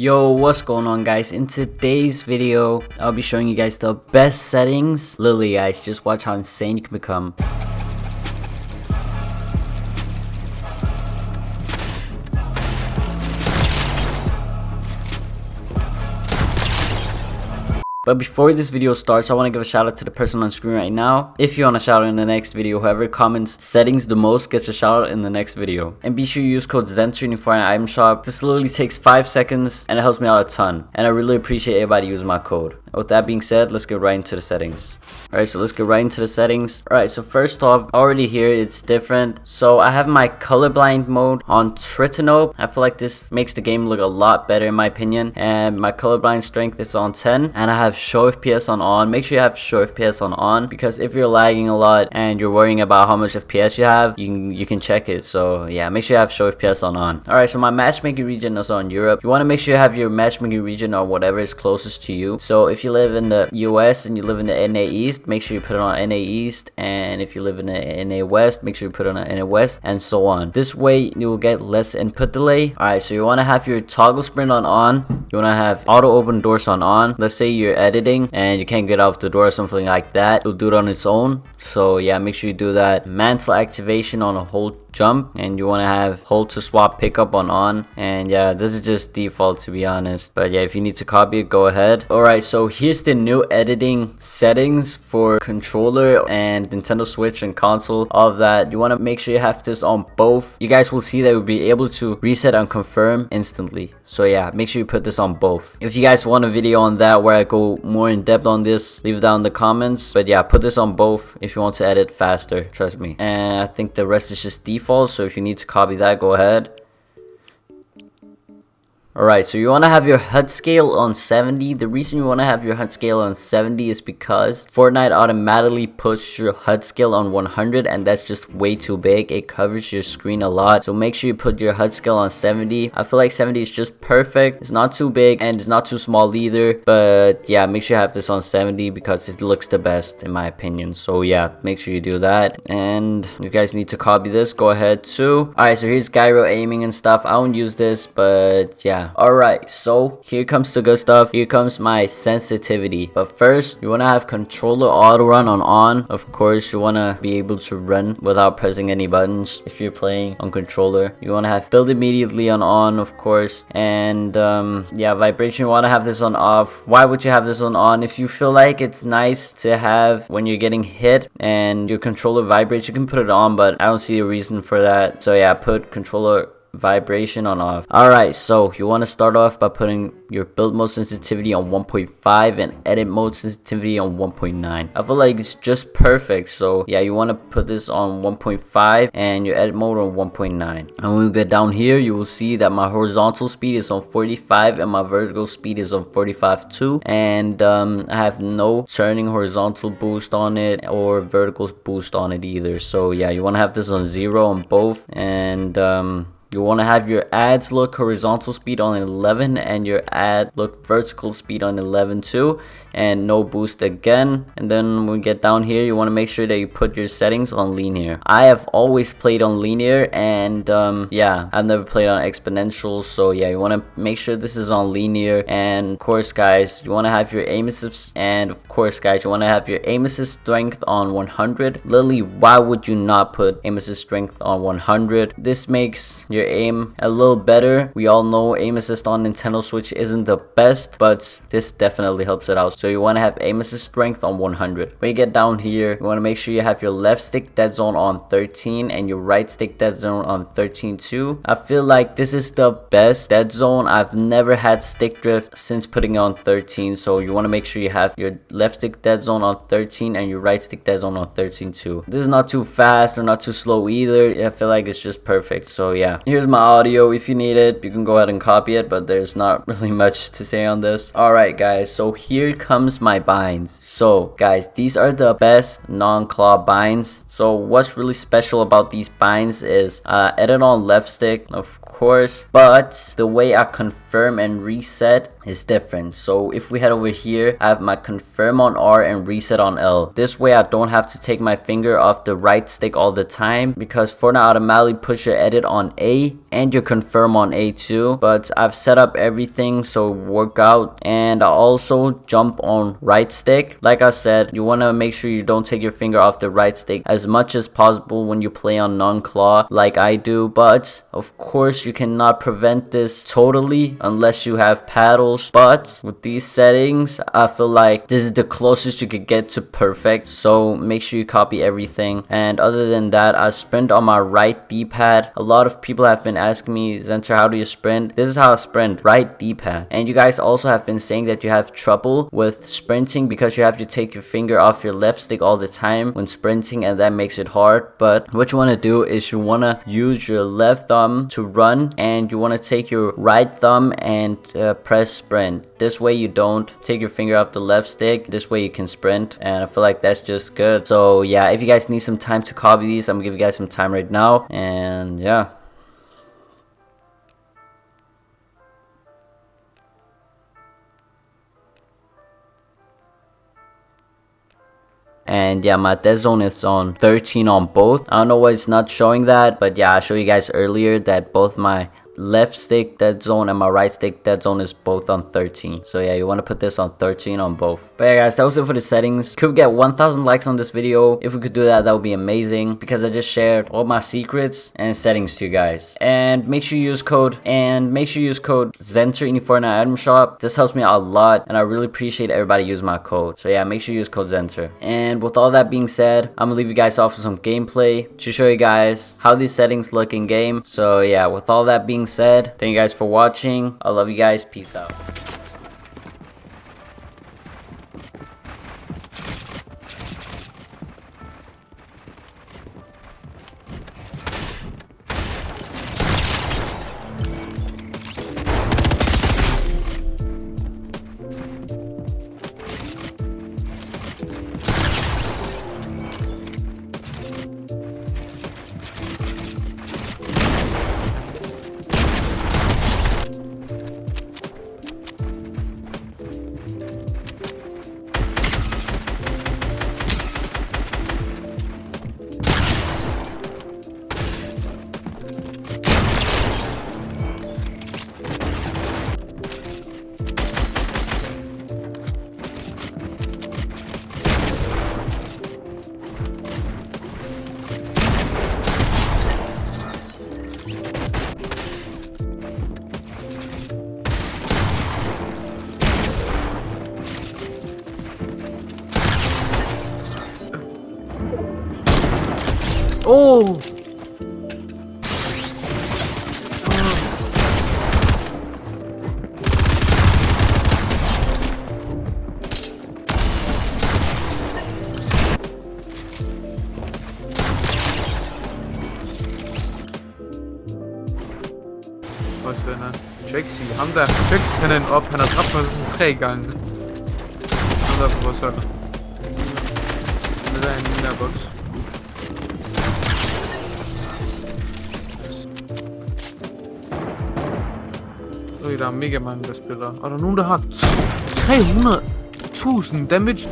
Yo, what's going on guys? In today's video, I'll be showing you guys the best settings. Literally guys, just watch how insane you can become. But before this video starts, I want to give a shout out to the person on screen right now. If you want a shout out in the next video, whoever comments settings the most gets a shout out in the next video. And be sure you use code Zenterr in your Fortnite item shop. This literally takes 5 seconds and it helps me out a ton. And I really appreciate everybody using my code. With that being said, let's get right into the settings. Alright, so let's get right into the settings. Alright, so first off, already here it's different. So I have my colorblind mode on Tritano. I feel like this makes the game look a lot better in my opinion. And my colorblind strength is on 10. And I have show FPS on. Make sure you have show FPS on because if you're lagging a lot and you're worrying about how much FPS you have, you can check it. So yeah, make sure you have show FPS on. Alright, so my matchmaking region is on Europe. You want to make sure you have your matchmaking region or whatever is closest to you. So if you live in the US and you live in the NA East, make sure you put it on NA East, and if you live in the NA West, make sure you put it on NA West, and so on. This way you will get less input delay. Alright, so you want to have your toggle sprint on. You want to have auto open doors on. Let's say you're editing and you can't get out the door or something like that, it'll do it on its own. So yeah, make sure you do that. Mantle activation on a hold jump, and you want to have hold to swap pickup on. And yeah, this is just default to be honest, but yeah, if you need to copy it, go ahead. Alright, so here's the new editing settings for controller and Nintendo Switch and console. All of that, you want to make sure you have this on both. You guys will see that you'll be able to reset and confirm instantly. So yeah, make sure you put this on both. If you guys want a video on that where I go more in depth on this, leave it down in the comments. But yeah, put this on both if you want to edit faster, trust me. And I think the rest is just default, so if you need to copy that, go ahead. Alright, so you want to have your HUD scale on 70. The reason you want to have your HUD scale on 70 is because Fortnite automatically puts your HUD scale on 100, and that's just way too big. It covers your screen a lot. So make sure you put your HUD scale on 70. I feel like 70 is just perfect. It's not too big and it's not too small either. But yeah, make sure you have this on 70 because it looks the best in my opinion. So yeah, make sure you do that. And you guys need to copy this, go ahead too. Alright, so here's gyro aiming and stuff. I don't use this, but yeah. Alright, so here comes the good stuff. Here comes my sensitivity. But first, you want to have controller auto run on. Of course, you want to be able to run without pressing any buttons if you're playing on controller. You want to have build immediately on, of course. And yeah, vibration, you want to have this on off. Why would you have this on? If you feel like it's nice to have when you're getting hit and your controller vibrates, you can put it on, but I don't see a reason for that. So yeah, put controller vibration on off. Alright, so you want to start off by putting your build mode sensitivity on 1.5 and edit mode sensitivity on 1.9. I feel like it's just perfect. So yeah, you want to put this on 1.5 and your edit mode on 1.9. And when we get down here, you will see that my horizontal speed is on 45 and my vertical speed is on 45 too. And I have no turning horizontal boost on it or vertical boost on it either. So yeah, you want to have this on 0 on both. And you want to have your ads look horizontal speed on 11 and your ad look vertical speed on 11 too, and no boost again. And then when we get down here, you want to make sure that you put your settings on linear. I have always played on linear, and yeah, I've never played on exponential. So yeah, you want to make sure this is on linear. And of course guys, you want to have your aim assist, and of course guys, you want to have your aim assist strength on 100. Literally, why would you not put aim assist strength on 100? This makes your aim a little better. We all know aim assist on Nintendo Switch isn't the best, but this definitely helps it out. So you want to have aim assist strength on 100. When you get down here, you want to make sure you have your left stick dead zone on 13 and your right stick dead zone on 13 too. I feel like this is the best dead zone. I've never had stick drift since putting it on 13. So you want to make sure you have your left stick dead zone on 13 and your right stick dead zone on 13 too. This is not too fast or not too slow either. I feel like it's just perfect. So yeah, here's my audio. If you need it, you can go ahead and copy it, but there's not really much to say on this. Alright guys, so here comes my binds. So guys, these are the best non-claw binds. So what's really special about these binds is edit on left stick, of course, but the way I confirm and reset is different. So if we head over here, I have my confirm on R and reset on L. This way I don't have to take my finger off the right stick all the time, because Fortnite automatically puts your edit on A A and your confirm on A too, but I've set up everything so work out. And I also jump on right stick. Like I said, you want to make sure you don't take your finger off the right stick as much as possible when you play on non-claw like I do, but of course you cannot prevent this totally unless you have paddles. But with these settings, I feel like this is the closest you could get to perfect, so make sure you copy everything. And other than that, I sprint on my right D-pad. A lot of people have been asking me, Zenterr, how do you sprint? This is how I sprint, right D-pad. And you guys also have been saying that you have trouble with sprinting because you have to take your finger off your left stick all the time when sprinting, and that makes it hard. But what you want to do is you want to use your left thumb to run, and you want to take your right thumb and press sprint. This way you don't take your finger off the left stick. This way you can sprint, and I feel like that's just good. So yeah, if you guys need some time to copy these, I'm gonna give you guys some time right now. And yeah. And yeah, my dead zone is on 13 on both. I don't know why it's not showing that, but yeah, I showed you guys earlier that both my left stick dead zone and my right stick dead zone is both on 13. So yeah, you want to put this on 13 on both. But yeah guys, that was it for the settings. Could we get 1,000 likes on this video? If we could do that, that would be amazing, because I just shared all my secrets and settings to you guys. And make sure you use code Zenterr in the Fortnite item shop. This helps me out a lot, and I really appreciate everybody using my code. So yeah, make sure you use code Zenterr. And with all that being said, I'm gonna leave you guys off with some gameplay to show you guys how these settings look in game. So yeah, with all that being said, thank you guys for watching. I love you guys. Peace out. Oh! Was für eine Jaxi. Ham der Jaxi kennen op, han har dræbt mig sådan 3 gange. Ham der på vores hold. Det der er en lille boks. Der er mega mange der spiller. Og der er nogen der har 300.000 damage